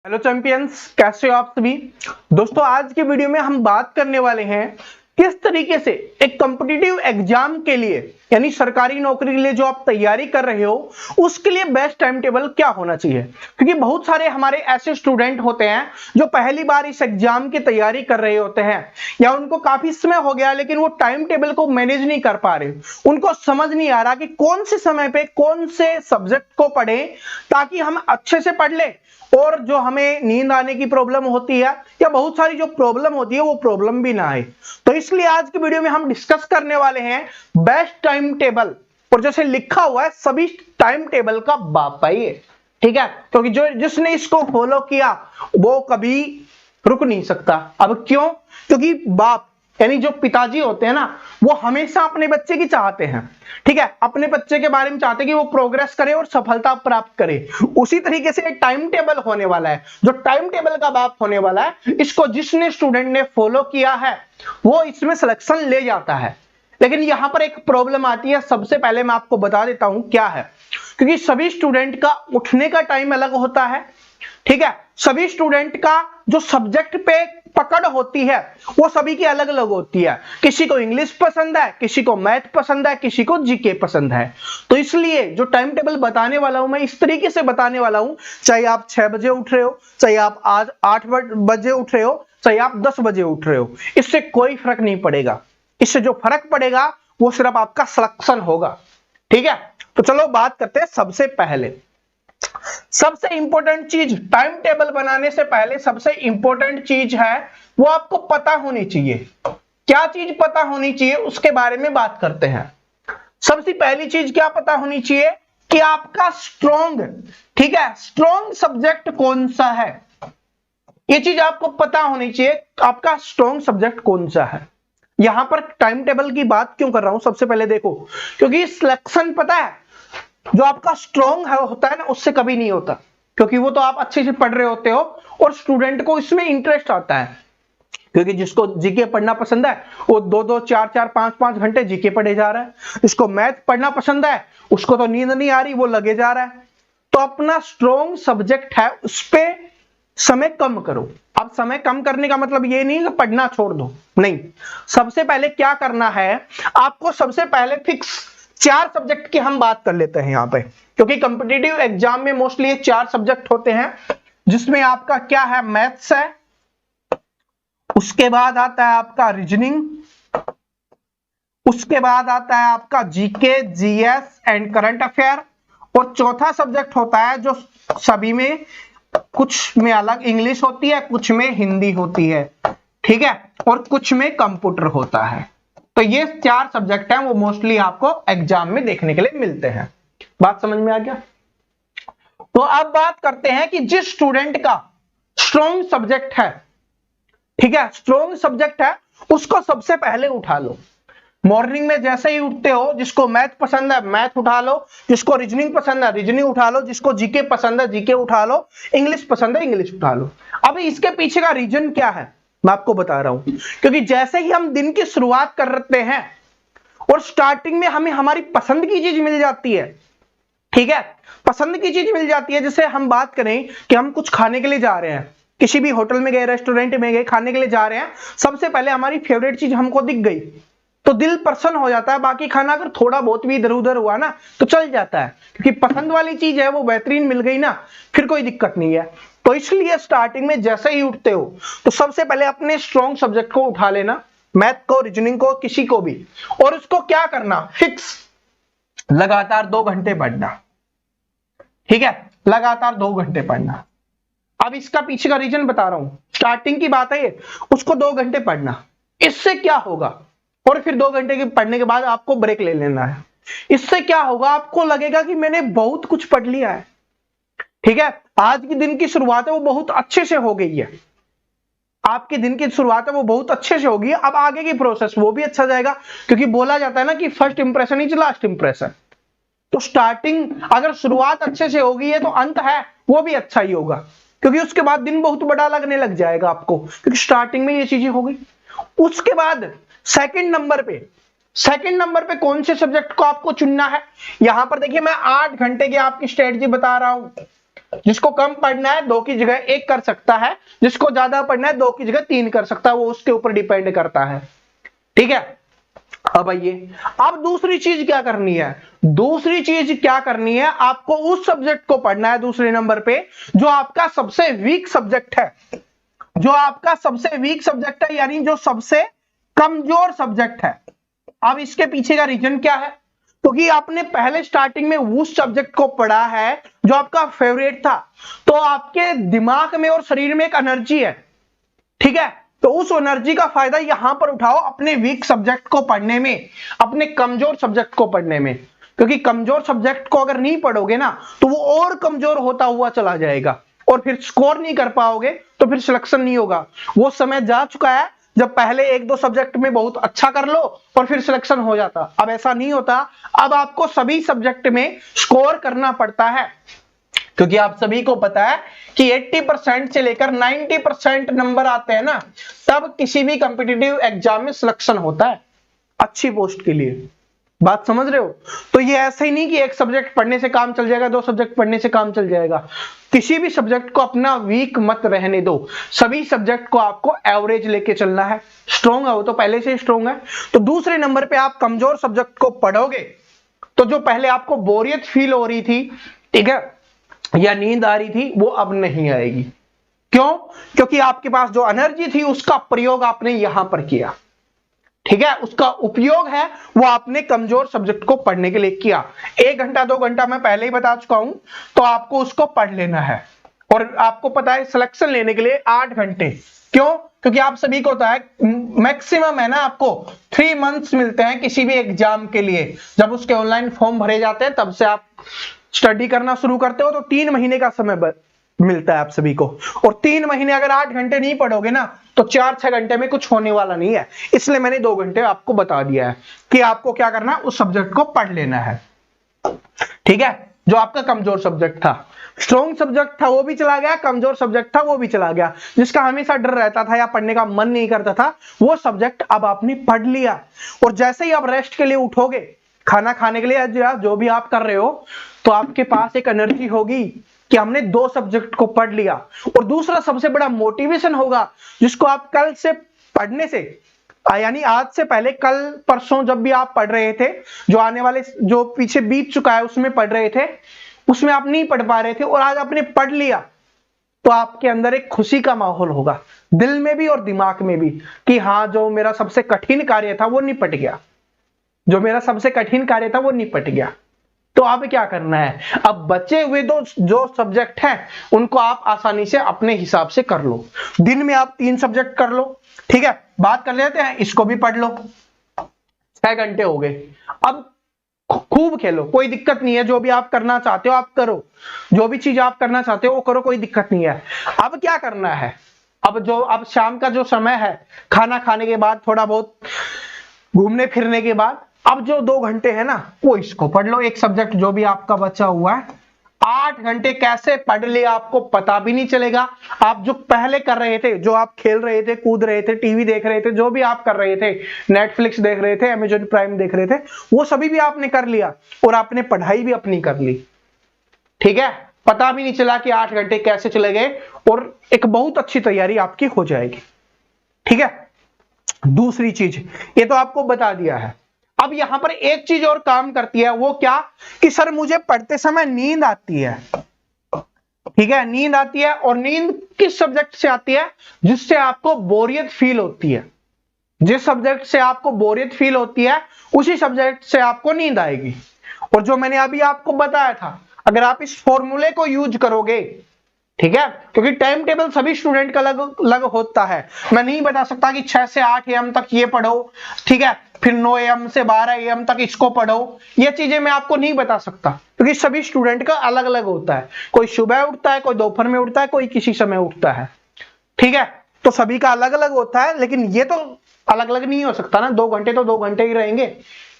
Hello champions, कैसे हो आप सभी दोस्तों। आज के वीडियो में हम बात करने वाले हैं किस तरीके से एक कॉम्पिटिटिव एग्जाम के लिए यानी सरकारी नौकरी के लिए जो आप तैयारी कर रहे हो उसके लिए बेस्ट टाइम टेबल क्या होना चाहिए। क्योंकि बहुत सारे हमारे ऐसे स्टूडेंट होते हैं जो पहली बार इस एग्जाम की तैयारी कर रहे होते हैं या उनको काफी समय हो गया लेकिन वो टाइम टेबल को मैनेज नहीं कर पा रहे। उनको समझ नहीं आ रहा कि कौन से समय पे कौन से सब्जेक्ट को पढ़े ताकि हम अच्छे से पढ़ ले और जो हमें नींद आने की प्रॉब्लम होती है या बहुत सारी जो प्रॉब्लम होती है वो प्रॉब्लम भी ना आए। तो इसलिए आज की वीडियो में हम डिस्कस करने वाले हैं बेस्ट टाइम टेबल। और जैसे लिखा हुआ है सभी टाइम टेबल का बाप है ये, ठीक है, क्योंकि जो जिसने इसको फॉलो किया वो कभी रुक नहीं सकता। अब क्यों? क्योंकि बाप यानी जो पिताजी होते हैं ना वो हमेशा अपने बच्चे की चाहते हैं, ठीक है, अपने बच्चे के बारे में चाहते हैं कि वो प्रोग्रेस करे और सफलता प्राप्त करे। उसी तरीके से टाइम टेबल होने वाला है, जो टाइम टेबल का बाप होने वाला है, इसको जिसने स्टूडेंट ने फॉलो किया है वो इसमें सिलेक्शन ले जाता है। लेकिन यहां पर एक प्रॉब्लम आती है। सबसे पहले मैं आपको बता देता हूं क्या है, क्योंकि सभी स्टूडेंट का उठने का टाइम अलग होता है, ठीक है, सभी स्टूडेंट का जो सब्जेक्ट पे पकड़ होती है वो सभी की अलग अलग होती है। किसी को इंग्लिश पसंद है, किसी को मैथ पसंद है, किसी को जीके पसंद है। तो इसलिए जो टाइम टेबल बताने वाला हूं मैं इस तरीके से बताने वाला हूं, चाहे आप 6 बजे उठ रहे हो, चाहे आप आज 8 बजे उठ रहे हो, चाहे आप 10 बजे उठ रहे हो, इससे कोई फर्क नहीं पड़ेगा। इससे जो फर्क पड़ेगा वो सिर्फ आपका सिलेक्शन होगा, ठीक है। तो चलो बात करते हैं। सबसे इंपॉर्टेंट चीज टाइम टेबल बनाने से पहले सबसे इंपॉर्टेंट चीज है वो आपको पता होनी चाहिए। क्या चीज पता होनी चाहिए उसके बारे में बात करते हैं। सबसे पहली चीज क्या पता होनी चाहिए कि आपका स्ट्रॉन्ग, ठीक है, स्ट्रॉन्ग सब्जेक्ट कौन सा है। ये चीज आपको पता होनी चाहिए, आपका स्ट्रॉन्ग सब्जेक्ट कौन सा है। यहां पर टाइम टेबल की बात क्यों कर रहा हूं, सबसे पहले देखो, क्योंकि सिलेक्शन पता है जो आपका स्ट्रॉन्ग है होता है ना उससे कभी नहीं होता, क्योंकि वो तो आप अच्छे से पढ़ रहे होते हो और स्टूडेंट को इसमें इंटरेस्ट आता है। क्योंकि जिसको जीके पढ़ना पसंद है वो 2-2, 4-4, 5-5 घंटे जीके पढ़े जा रहा है। जिसको मैथ पढ़ना पसंद है उसको तो नींद नहीं आ रही, वो लगे जा रहा है। तो अपना स्ट्रॉन्ग सब्जेक्ट है उस पे समय कम करो। अब समय कम करने का मतलब ये नहीं कि पढ़ना छोड़ दो, नहीं। सबसे पहले क्या करना है आपको, सबसे पहले फिक्स 4 सब्जेक्ट की हम बात कर लेते हैं यहां पे, क्योंकि कॉम्पिटिटिव एग्जाम में मोस्टली ये 4 सब्जेक्ट होते हैं, जिसमें आपका क्या है, मैथ्स है, उसके बाद आता है आपका रीजनिंग, उसके बाद आता है आपका GK, GS and current affair, और चौथा सब्जेक्ट होता है जो सभी में, कुछ में अलग इंग्लिश होती है, कुछ में हिंदी होती है, ठीक है, और कुछ में कंप्यूटर होता है। तो ये 4 सब्जेक्ट हैं वो मोस्टली आपको एग्जाम में देखने के लिए मिलते हैं। बात समझ में आ गया? तो अब बात करते हैं कि जिस स्टूडेंट का स्ट्रॉन्ग सब्जेक्ट है, ठीक है, स्ट्रॉन्ग सब्जेक्ट है, उसको सबसे पहले उठा लो। मॉर्निंग में जैसे ही उठते हो, जिसको मैथ पसंद है मैथ उठा लो, जिसको रीजनिंग पसंद है रीजनिंग उठा लो, जिसको जीके पसंद है जीके उठा लो, इंग्लिश पसंद है इंग्लिश उठा लो। अब इसके पीछे का रीजन क्या है मैं आपको बता रहा हूं, क्योंकि जैसे ही हम दिन की शुरुआत करते हैं और स्टार्टिंग में हमें हमारी पसंद की चीज मिल जाती है, ठीक है, पसंद की चीज मिल जाती है। जैसे हम बात करें कि हम कुछ खाने के लिए जा रहे हैं, किसी भी होटल में गए, रेस्टोरेंट में गए, खाने के लिए जा रहे हैं, सबसे पहले हमारी फेवरेट चीज हमको दिख गई तो दिल प्रसन्न हो जाता है। बाकी खाना अगर थोड़ा बहुत भी इधर उधर हुआ ना तो चल जाता है, क्योंकि पसंद वाली चीज है वो बेहतरीन मिल गई ना, फिर कोई दिक्कत नहीं है। तो इसलिए स्टार्टिंग में जैसे ही उठते हो तो सबसे पहले अपने स्ट्रॉन्ग सब्जेक्ट को उठा लेना, मैथ को, रीजनिंग को, किसी को भी, और उसको क्या करना, फिक्स लगातार 2 घंटे पढ़ना, ठीक है, लगातार 2 घंटे पढ़ना। अब इसका पीछे का रीजन बता रहा हूं, स्टार्टिंग की बात है ये, उसको 2 घंटे पढ़ना। इससे क्या होगा, और फिर 2 घंटे के पढ़ने के बाद आपको ब्रेक ले लेना है। इससे क्या होगा, आपको लगेगा कि मैंने बहुत कुछ पढ़ लिया है, ठीक है, आज की दिन की शुरुआत है वो बहुत अच्छे से हो गई है, आपके दिन की शुरुआत है वो बहुत अच्छे से होगी। अब आगे की प्रोसेस वो भी अच्छा जाएगा, क्योंकि बोला जाता है ना कि first impression is last impression. तो स्टार्टिंग अगर शुरुआत अच्छे से होगी है तो अंत है वो भी अच्छा ही होगा, क्योंकि उसके बाद दिन बहुत बड़ा लगने लग जाएगा आपको, क्योंकि स्टार्टिंग में ये चीजें हो गई। उसके बाद सेकंड नंबर पे कौन से सब्जेक्ट को आपको चुनना है। यहां पर देखिए मैं 8 घंटे की आपकी स्ट्रेटजी बता रहा हूं, जिसको कम पढ़ना है 2 की जगह 1 कर सकता है, जिसको ज्यादा पढ़ना है 2 की जगह 3 कर सकता है, वो उसके ऊपर डिपेंड करता है। ठीक है, अब आइए, अब दूसरी चीज क्या करनी है, दूसरी चीज क्या करनी है, आपको उस सब्जेक्ट को पढ़ना है दूसरे नंबर पे जो आपका सबसे वीक सब्जेक्ट है, जो आपका सबसे वीक सब्जेक्ट है, यानी जो सबसे कमजोर सब्जेक्ट है। अब इसके पीछे का रीजन क्या है, क्योंकि आपने पहले स्टार्टिंग में उस सब्जेक्ट को पढ़ा है जो आपका फेवरेट था, तो आपके दिमाग में और शरीर में एक एनर्जी है। ठीक है, तो उस एनर्जी का फायदा यहां पर उठाओ अपने वीक सब्जेक्ट को पढ़ने में, अपने कमजोर सब्जेक्ट को पढ़ने में, क्योंकि कमजोर सब्जेक्ट को अगर नहीं पढ़ोगे ना तो वो और कमजोर होता हुआ चला जाएगा और फिर स्कोर नहीं कर पाओगे, तो फिर सिलेक्शन नहीं होगा। वो समय जा चुका है जब पहले 1-2 सब्जेक्ट में बहुत अच्छा कर लो और फिर सिलेक्शन हो जाता। अब ऐसा नहीं होता, अब आपको सभी सब्जेक्ट में स्कोर करना पड़ता है, क्योंकि आप सभी को पता है कि 80% से लेकर 90% नंबर आते हैं ना, तब किसी भी कॉम्पिटिटिव एग्जाम में सिलेक्शन होता है अच्छी पोस्ट के लिए। बात समझ रहे हो? तो ये ऐसे ही नहीं कि एक सब्जेक्ट पढ़ने से काम चल जाएगा, 2 सब्जेक्ट पढ़ने से काम चल जाएगा। किसी भी सब्जेक्ट को अपना वीक मत रहने दो, सभी सब्जेक्ट को आपको एवरेज लेके चलना है। स्ट्रॉन्ग है वो तो पहले से ही स्ट्रॉन्ग है, तो दूसरे नंबर पे आप कमजोर सब्जेक्ट को पढ़ोगे तो जो पहले आपको बोरियत फील हो रही थी, ठीक है, या नींद आ रही थी, वो अब नहीं आएगी। क्यों? क्योंकि आपके पास जो एनर्जी थी उसका प्रयोग आपने यहां पर किया। ठीक है, उसका उपयोग है वो आपने कमजोर सब्जेक्ट को पढ़ने के लिए किया। 1 घंटा 2 घंटा मैं पहले ही बता चुका हूं, तो आपको उसको पढ़ लेना है। और आपको पता है सिलेक्शन लेने के लिए 8 घंटे, क्यों? क्योंकि आप सभी को होता है मैक्सिमम है ना, आपको 3 मंथ्स मिलते हैं किसी भी एग्जाम के लिए। जब उसके ऑनलाइन फॉर्म भरे जाते हैं तब से आप स्टडी करना शुरू करते हो, तो 3 महीने का समय मिलता है आप सभी को। और 3 महीने अगर 8 घंटे नहीं पढ़ोगे ना तो 4-6 घंटे में कुछ होने वाला नहीं है। इसलिए मैंने 2 घंटे आपको बता दिया है कि आपको क्या करना है, उस सब्जेक्ट को पढ़ लेना है। ठीक है, जो आपका कमजोर सब्जेक्ट था, स्ट्रॉन्ग सब्जेक्ट था वो भी चला गया, कमजोर सब्जेक्ट था वो भी चला गया। जिसका हमेशा डर रहता था या पढ़ने का मन नहीं करता था, वो सब्जेक्ट अब आपने पढ़ लिया। और जैसे ही आप रेस्ट के लिए उठोगे, खाना खाने के लिए, जो भी आप कर रहे हो, तो आपके पास एक एनर्जी होगी कि हमने 2 सब्जेक्ट को पढ़ लिया। और दूसरा सबसे बड़ा मोटिवेशन होगा जिसको आप कल से पढ़ने से, यानी आज से पहले कल परसों जब भी आप पढ़ रहे थे, जो आने वाले जो पीछे बीत चुका है उसमें पढ़ रहे थे, उसमें आप नहीं पढ़ पा रहे थे और आज आपने पढ़ लिया, तो आपके अंदर एक खुशी का माहौल होगा, दिल में भी और दिमाग में भी, कि हाँ जो मेरा सबसे कठिन कार्य था वो निपट गया, जो मेरा सबसे कठिन कार्य था वो निपट गया। तो अब क्या करना है, अब बचे हुए जो सब्जेक्ट हैं उनको आप आसानी से अपने हिसाब से कर लो। दिन में आप 3 सब्जेक्ट कर लो। ठीक है, बात कर लेते हैं, इसको भी पढ़ लो। 6 घंटे हो गए, अब खूब खेलो, कोई दिक्कत नहीं है। जो भी आप करना चाहते हो आप करो, जो भी चीज आप करना चाहते हो वो करो, कोई दिक्कत नहीं है। अब क्या करना है, अब शाम का जो समय है, खाना खाने के बाद, थोड़ा बहुत घूमने फिरने के बाद, अब जो 2 घंटे है ना, वो इसको पढ़ लो। एक सब्जेक्ट जो भी आपका बचा हुआ है, 8 घंटे कैसे पढ़ लिए आपको पता भी नहीं चलेगा। आप जो पहले कर रहे थे, जो आप खेल रहे थे, कूद रहे थे, टीवी देख रहे थे, जो भी आप कर रहे थे, नेटफ्लिक्स देख रहे थे, अमेजॉन प्राइम देख रहे थे, वो सभी भी आपने कर लिया और आपने पढ़ाई भी अपनी कर ली। ठीक है, पता भी नहीं चला कि 8 घंटे कैसे चले गए और एक बहुत अच्छी तैयारी आपकी हो जाएगी। ठीक है, दूसरी चीज ये तो आपको बता दिया है। अब यहां पर एक चीज और काम करती है, वो क्या, कि सर मुझे पढ़ते समय नींद आती है। ठीक है, नींद आती है, और नींद किस सब्जेक्ट से आती है, जिससे आपको बोरियत फील होती है। जिस सब्जेक्ट से आपको बोरियत फील होती है उसी सब्जेक्ट से आपको नींद आएगी। और जो मैंने अभी आपको बताया था, अगर आप इस फॉर्मूले को यूज करोगे, ठीक है, क्योंकि टाइम टेबल सभी स्टूडेंट का अलग अलग होता है। मैं नहीं बता सकता कि 6 से 8 AM तक ये पढ़ो, ठीक है, फिर 9 AM से 12 AM तक इसको पढ़ो, ये चीजें मैं आपको नहीं बता सकता, क्योंकि सभी स्टूडेंट का अलग अलग होता है। कोई सुबह उठता है, कोई दोपहर में उठता है, कोई किसी समय उठता है। ठीक है, तो सभी का अलग अलग होता है, लेकिन ये तो अलग अलग नहीं हो सकता ना, 2 घंटे तो 2 घंटे ही रहेंगे।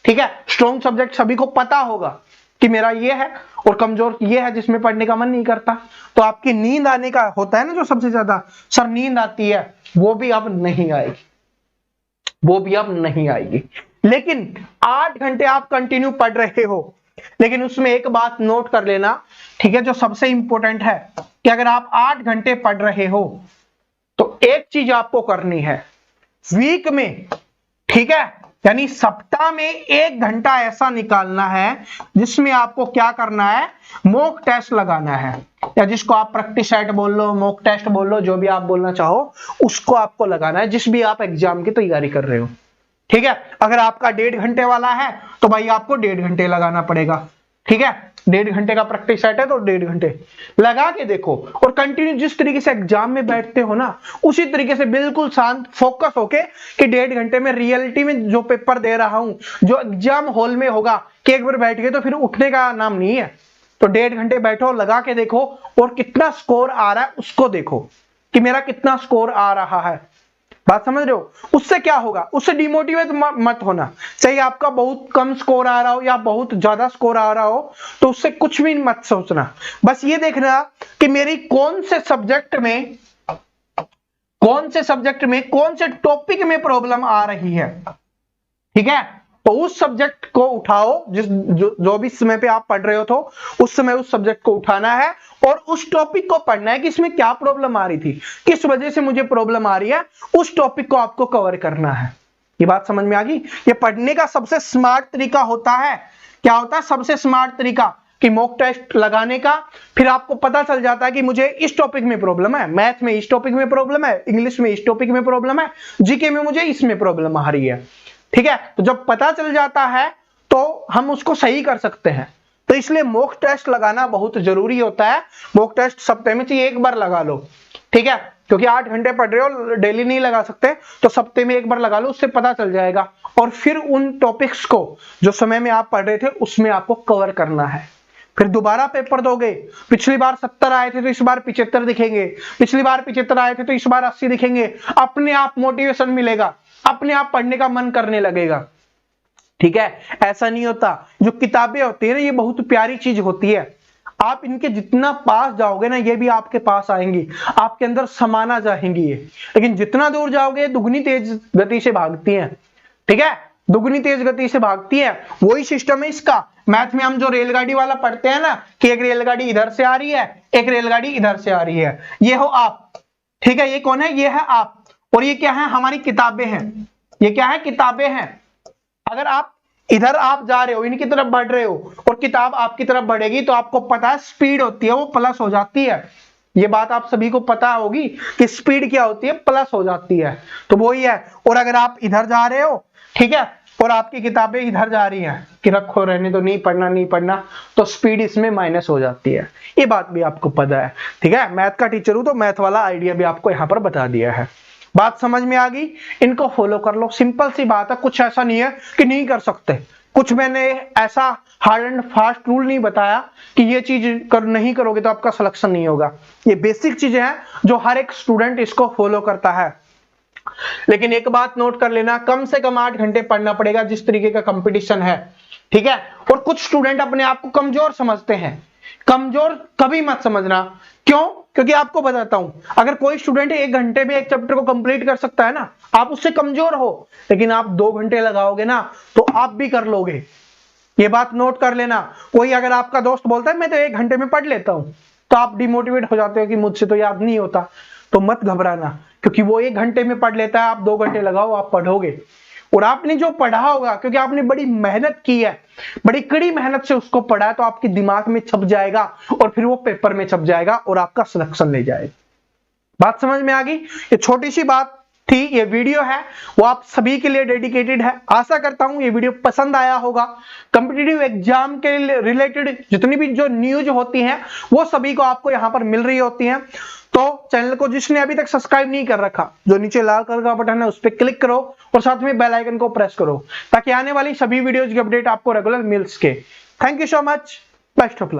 ठीक है, स्ट्रॉन्ग सब्जेक्ट सभी को पता होगा कि मेरा ये है, और कमजोर ये है जिसमें पढ़ने का मन नहीं करता। तो आपकी नींद आने का होता है ना जो सबसे ज्यादा, सर नींद आती है, वो भी अब नहीं आएगी, वो भी अब नहीं आएगी। लेकिन 8 घंटे आप कंटिन्यू पढ़ रहे हो, लेकिन उसमें एक बात नोट कर लेना, ठीक है, जो सबसे इंपॉर्टेंट है कि अगर आप 8 घंटे पढ़ रहे हो तो एक चीज आपको करनी है, वीक में, ठीक है, यानी सप्ताह में 1 घंटा ऐसा निकालना है जिसमें आपको क्या करना है, मॉक टेस्ट लगाना है, या जिसको आप प्रैक्टिस सेट बोल लो, मॉक टेस्ट बोल लो, जो भी आप बोलना चाहो, उसको आपको लगाना है जिस भी आप एग्जाम की तैयारी कर रहे हो। ठीक है, अगर आपका 1.5 घंटे वाला है तो भाई आपको 1.5 घंटे लगाना पड़ेगा। ठीक है, 1.5 घंटे का प्रैक्टिस सेट है तो 1.5 घंटे लगा के देखो, और कंटिन्यू जिस तरीके से एग्जाम में बैठते हो ना, उसी तरीके से बिल्कुल शांत फोकस होके कि 1.5 घंटे में रियलिटी में जो पेपर दे रहा हूं, जो एग्जाम हॉल में होगा, कि एक बार बैठ गए तो फिर उठने का नाम नहीं है। तो 1.5 घंटे बैठो, लगा के देखो, और कितना स्कोर आ रहा है उसको देखो कि मेरा कितना स्कोर आ रहा है। बात समझ रहे हो? उससे क्या होगा, उससे डिमोटिवेट मत होना। चाहे आपका बहुत कम स्कोर आ रहा हो या बहुत ज्यादा स्कोर आ रहा हो, तो उससे कुछ भी मत सोचना। बस ये देखना कि मेरी कौन से सब्जेक्ट में, कौन से टॉपिक में प्रॉब्लम आ रही है। ठीक है, तो उस सब्जेक्ट को उठाओ, जो भी समय पे आप पढ़ रहे हो, तो उस समय उस सब्जेक्ट को उठाना है और उस टॉपिक को पढ़ना है कि इसमें क्या प्रॉब्लम आ रही थी, किस वजह से मुझे प्रॉब्लम आ रही है, उस टॉपिक को आपको कवर करना है। ये बात समझ में आ गई? ये पढ़ने का सबसे स्मार्ट तरीका होता है। क्या होता है सबसे स्मार्ट तरीका? कि मॉक टेस्ट लगाने का, फिर आपको पता चल जाता है कि मुझे इस टॉपिक में प्रॉब्लम है, मैथ में इस टॉपिक में प्रॉब्लम है, इंग्लिश में इस टॉपिक में प्रॉब्लम है, जीके में मुझे इसमें प्रॉब्लम आ रही है। ठीक है, तो जब पता चल जाता है तो हम उसको सही कर सकते हैं। तो इसलिए मॉक टेस्ट लगाना बहुत जरूरी होता है। मॉक टेस्ट सप्ताह में चाहिए 1 बार लगा लो। ठीक है, क्योंकि 8 घंटे पढ़ रहे हो, डेली नहीं लगा सकते, तो सप्ताह में 1 बार लगा लो, उससे पता चल जाएगा। और फिर उन टॉपिक्स को जो समय में आप पढ़ रहे थे उसमें आपको कवर करना है। फिर दोबारा पेपर दोगे, पिछली बार 70 आए थे तो इस बार 75 दिखेंगे, पिछली बार 75 आए थे तो इस बार 80 दिखेंगे। अपने आप मोटिवेशन मिलेगा, अपने आप पढ़ने का मन करने लगेगा। ठीक है, ऐसा नहीं होता। जो किताबें होती है ना, ये बहुत प्यारी चीज होती है। आप इनके जितना पास जाओगे ना, ये भी आपके पास आएंगी, आपके अंदर समाना जाएंगी ये। लेकिन जितना दूर जाओगे, दुगनी तेज गति से भागती हैं। ठीक है, दुगनी तेज गति से भागती है। वही सिस्टम है इसका। मैथ में हम जो रेलगाड़ी वाला पढ़ते हैं ना, कि एक रेलगाड़ी इधर से आ रही है, एक रेलगाड़ी इधर से आ रही है, ये हो आप। ठीक है, ये कौन है? ये है आप। और ये क्या है? हमारी किताबें हैं। ये क्या है? किताबें हैं। अगर आप इधर आप जा रहे हो, इनकी तरफ बढ़ रहे हो, और किताब आपकी तरफ बढ़ेगी, तो आपको पता है स्पीड होती है वो प्लस हो जाती है। ये बात आप सभी को पता होगी कि स्पीड क्या होती है, प्लस हो जाती है। तो वही है। और अगर आप इधर जा रहे हो, ठीक है, और आपकी किताबें इधर जा रही हैं कि रखो रहने तो, नहीं पढ़ना, तो स्पीड इसमें माइनस हो जाती है। ये बात भी आपको पता है। ठीक है, मैथ का टीचर हूं तो मैथ वाला आइडिया भी आपको यहाँ पर बता दिया है। बात समझ में आ गई? इनको फॉलो कर लो, सिंपल सी बात है। कुछ ऐसा नहीं है कि नहीं कर सकते, कुछ मैंने ऐसा हार्ड एंड फास्ट रूल नहीं बताया कि ये चीज नहीं करोगे तो आपका सिलेक्शन नहीं होगा। ये बेसिक चीजें हैं जो हर एक स्टूडेंट इसको फॉलो करता है। लेकिन एक बात नोट कर लेना, कम से कम 8 घंटे पढ़ना पड़ेगा, जिस तरीके का कंपटीशन है। ठीक है, और कुछ स्टूडेंट अपने आप को कमजोर समझते हैं। कमजोर कभी मत समझना। क्यों? क्योंकि आपको बताता हूं, अगर कोई स्टूडेंट 1 घंटे में एक चैप्टर को कंप्लीट कर सकता है ना, आप उससे कमजोर हो। लेकिन आप 2 घंटे लगाओगे ना, तो आप भी कर लोगे। ये बात नोट कर लेना। कोई अगर आपका दोस्त बोलता है मैं तो 1 घंटे में पढ़ लेता हूं, तो आप डिमोटिवेट हो जाते हो कि मुझसे तो याद नहीं होता। तो मत घबराना, क्योंकि वो 1 घंटे में पढ़ लेता है, आप 2 घंटे लगाओ, आप पढ़ोगे। और आपने जो पढ़ा होगा, क्योंकि आपने बड़ी मेहनत की है, बड़ी कड़ी मेहनत से उसको पढ़ा है, तो आपके दिमाग में छप जाएगा, और फिर वो पेपर में छप जाएगा और आपका सिलेक्शन ले जाएगा। बात समझ में आ गई? ये छोटी सी बात थी, ये वीडियो है वो आप सभी के लिए डेडिकेटेड है। आशा करता हूं ये वीडियो पसंद आया होगा। कॉम्पिटिटिव एग्जाम के रिलेटेड जितनी भी जो न्यूज होती हैं, वो सभी को आपको यहां पर मिल रही होती हैं। तो चैनल को जिसने अभी तक सब्सक्राइब नहीं कर रखा, जो नीचे लाल कलर का बटन है उस पर क्लिक करो, और साथ में बेल आइकन को प्रेस करो, ताकि आने वाली सभी वीडियोज की अपडेट आपको रेगुलर मिल सके। Thank you so much, best of luck.